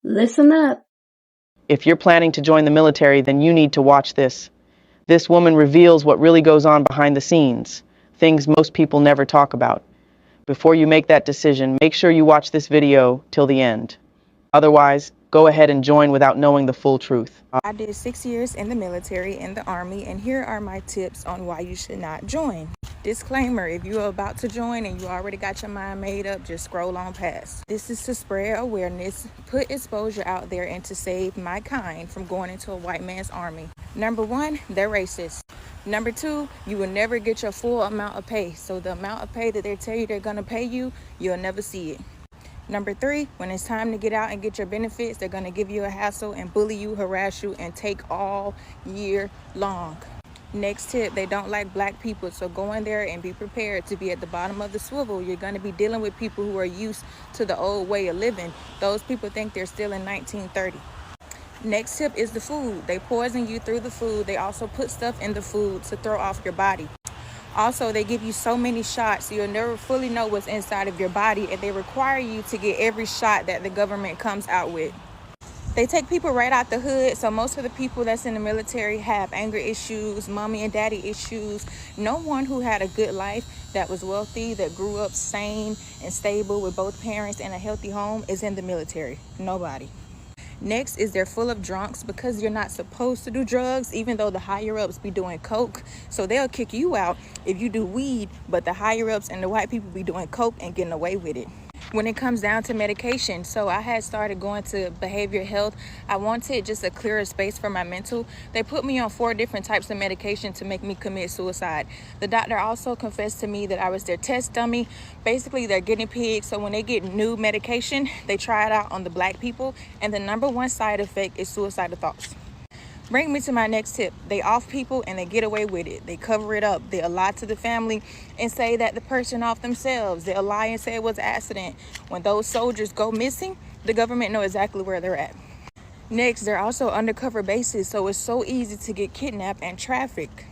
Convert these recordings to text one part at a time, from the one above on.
Listen up. If you're planning to join the military, then you need to watch this. This woman reveals what really goes on behind the scenes, things most people never talk about. Before you make that decision, make sure you watch this video till the end. Otherwise, go ahead and join without knowing the full truth. I did 6 years in the military, in the Army, and here are my tips on why you should not join. Disclaimer, if you're about to join and you already got your mind made up, just scroll on past. This is to spread awareness, put exposure out there, and to save my kind from going into a white man's army. Number 1, they're racist. Number 2, you will never get your full amount of pay. So the amount of pay that they tell you they're going to pay you, you'll never see it. Number 3, when it's time to get out and get your benefits, they're going to give you a hassle and bully you, harass you, and take all year long. Next tip, they don't like black people, so go in there and be prepared to be at the bottom of the swivel. You're going to be dealing with people who are used to the old way of living. Those people think they're still in 1930. Next tip is the food. They poison you through the food. They also put stuff in the food to throw off your body. Also, they give you so many shots, you'll never fully know what's inside of your body, and they require you to get every shot that the government comes out with. They take people right out the hood, so most of the people that's in the military have anger issues, mommy and daddy issues. No one who had a good life, that was wealthy, that grew up sane and stable with both parents and a healthy home is in the military. Nobody. Next is they're full of drunks because you're not supposed to do drugs, even though the higher ups be doing coke. So they'll kick you out if you do weed, but the higher ups and the white people be doing coke and getting away with it. When it comes down to medication, so I had started going to behavioral health. I wanted just a clearer space for my mental. They put me on 4 different types of medication to make me commit suicide. The doctor also confessed to me that I was their test dummy. Basically, they're guinea pigs. So when they get new medication, they try it out on the black people. And the number 1 side effect is suicidal thoughts. Bring me to my next tip. They off people and they get away with it. They cover it up. They'll lie to the family and say that the person off themselves. They'll lie and say it was an accident. When those soldiers go missing, the government know exactly where they're at. Next, they're also undercover bases, so it's so easy to get kidnapped and trafficked.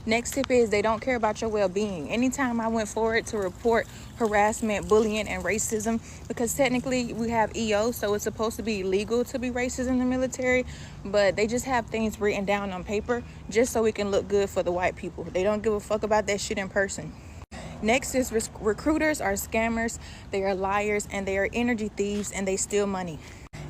Next tip is they don't care about your well-being. Anytime I went forward to report harassment, bullying, and racism, because technically we have EO, so it's supposed to be illegal to be racist in the military, but they just have things written down on paper just so we can look good for the white people. They don't give a fuck about that shit in person. Next is recruiters are scammers, they are liars, and they are energy thieves, and they steal money.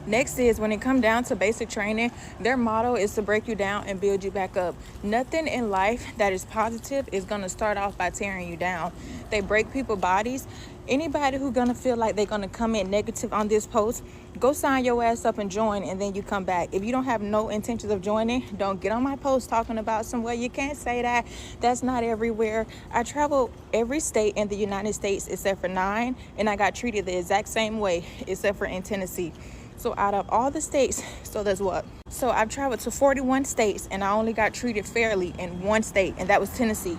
Next is when it comes down to basic training, their motto is to break you down and build you back up. Nothing in life that is positive is going to start off by tearing you down. They break people's bodies. Anybody who's going to feel like they're going to come in negative on this post, go sign your ass up and join, and then you come back. If you don't have no intentions of joining, don't get on my post talking about somewhere. You can't say that. That's not everywhere. I travel every state in the United States except for 9, and I got treated the exact same way except for in Tennessee. So out of all the states, so that's what? So I've traveled to 41 states and I only got treated fairly in 1 state, and that was Tennessee.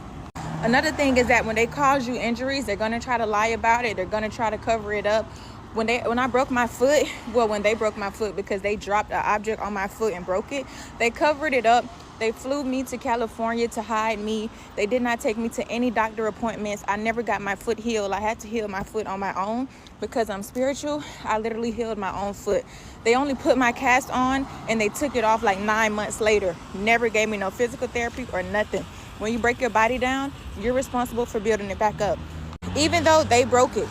Another thing is that when they cause you injuries, they're going to try to lie about it. They're going to try to cover it up. When I broke my foot, when they broke my foot because they dropped an object on my foot and broke it, they covered it up. They flew me to California to hide me. They did not take me to any doctor appointments. I never got my foot healed. I had to heal my foot on my own because I'm spiritual. I literally healed my own foot. They only put my cast on and they took it off like 9 months later. Never gave me no physical therapy or nothing. When you break your body down, you're responsible for building it back up, even though they broke it.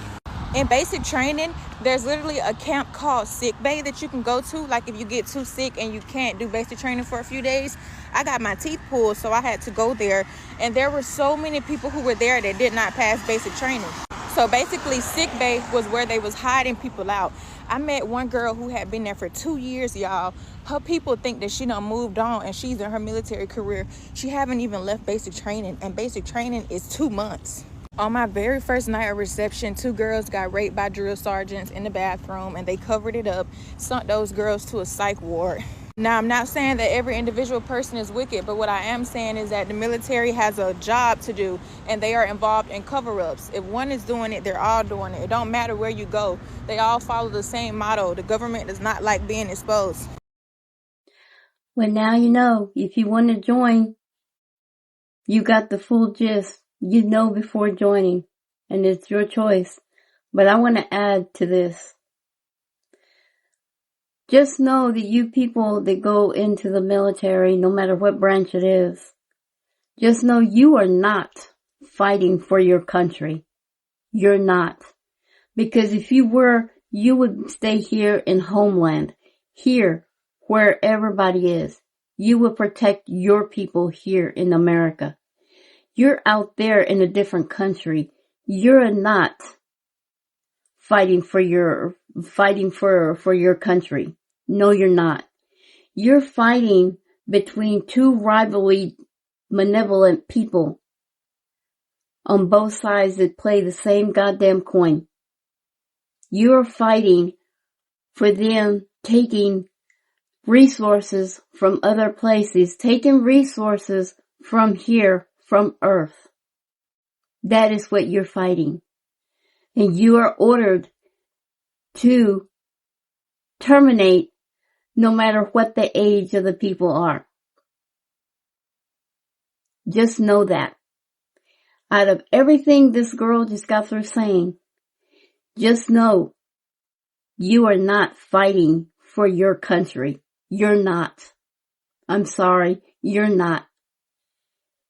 In basic training, there's literally a camp called sick bay that you can go to. Like if you get too sick and you can't do basic training for a few days, I got my teeth pulled, so I had to go there. And there were so many people who were there that did not pass basic training. So basically, sick bay was where they was hiding people out. I met one girl who had been there for 2 years, y'all. Her people think that she done moved on and she's in her military career. She haven't even left basic training, and basic training is 2 months. On my very first night of reception, 2 girls got raped by drill sergeants in the bathroom, and they covered it up, sent those girls to a psych ward. Now, I'm not saying that every individual person is wicked, but what I am saying is that the military has a job to do, and they are involved in cover-ups. If one is doing it, they're all doing it. It don't matter where you go. They all follow the same motto. The government does not like being exposed. Well, now you know. If you want to join, you got the full gist. You know before joining, and it's your choice. But I want to add to this. Just know that you people that go into the military, no matter what branch it is, just know you are not fighting for your country. You're not. Because if you were, you would stay here in homeland, here where everybody is. You would protect your people here in America. You're out there in a different country. You're not fighting for your country. No, you're not. You're fighting between two rivalry, malevolent people on both sides that play the same goddamn coin. You're fighting for them taking resources from other places, taking resources from here, from Earth. That is what you're fighting. And you are ordered to terminate no matter what the age of the people are. Just know that. Out of everything this girl just got through saying, just know you are not fighting for your country. You're not. I'm sorry, you're not.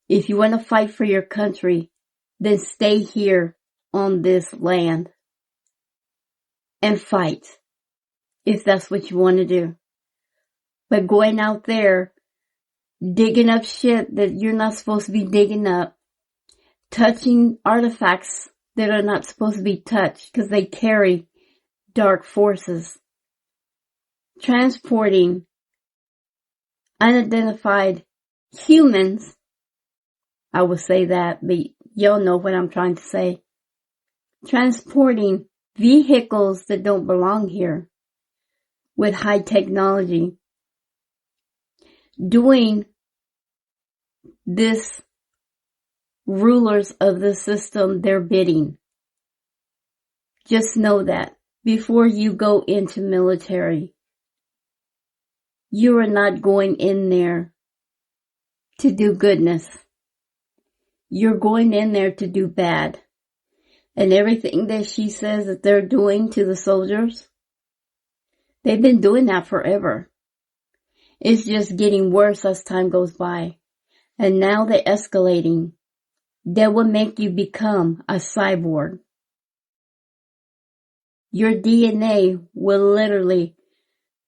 If you want to fight for your country, then stay here on this land and fight, if that's what you want to do. But going out there, digging up shit that you're not supposed to be digging up, touching artifacts that are not supposed to be touched because they carry dark forces, transporting unidentified humans, I will say that, but y'all know what I'm trying to say, transporting vehicles that don't belong here with high technology, doing this rulers of the system their bidding. Just know that before you go into military, you are not going in there to do goodness. You're going in there to do bad. And everything that she says that they're doing to the soldiers, they've been doing that forever. It's just getting worse as time goes by. And now they're escalating. That will make you become a cyborg. Your DNA will literally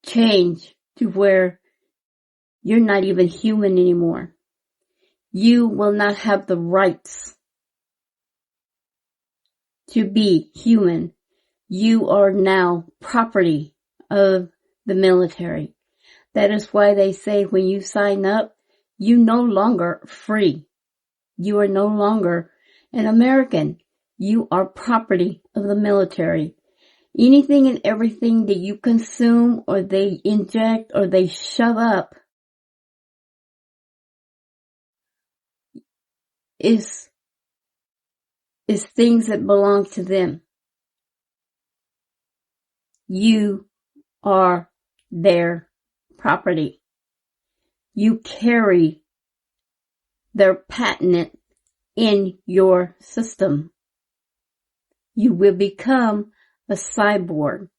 change to where you're not even human anymore. You will not have the rights to be human. You are now property of the military. That is why they say when you sign up, you're no longer free. You are no longer an American. You are property of the military. Anything and everything that you consume or they inject or they shove up is things that belong to them. You are their property. You carry their patent in your system. You will become a cyborg.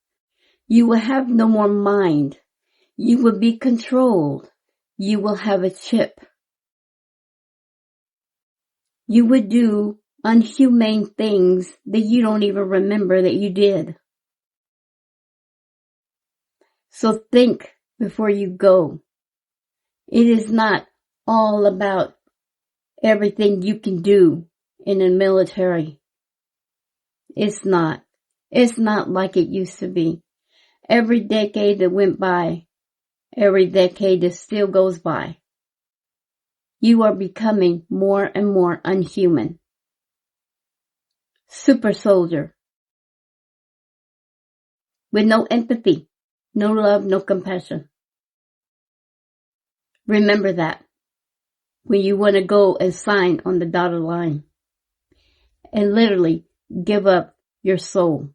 You will have no more mind. You will be controlled. You will have a chip. You would do unhumane things that you don't even remember that you did. So think before you go. It is not all about everything you can do in the military. It's not. It's not like it used to be. Every decade that went by, every decade that still goes by, you are becoming more and more unhuman. Super soldier. With no empathy, no love, no compassion. Remember that when you want to go and sign on the dotted line and literally give up your soul.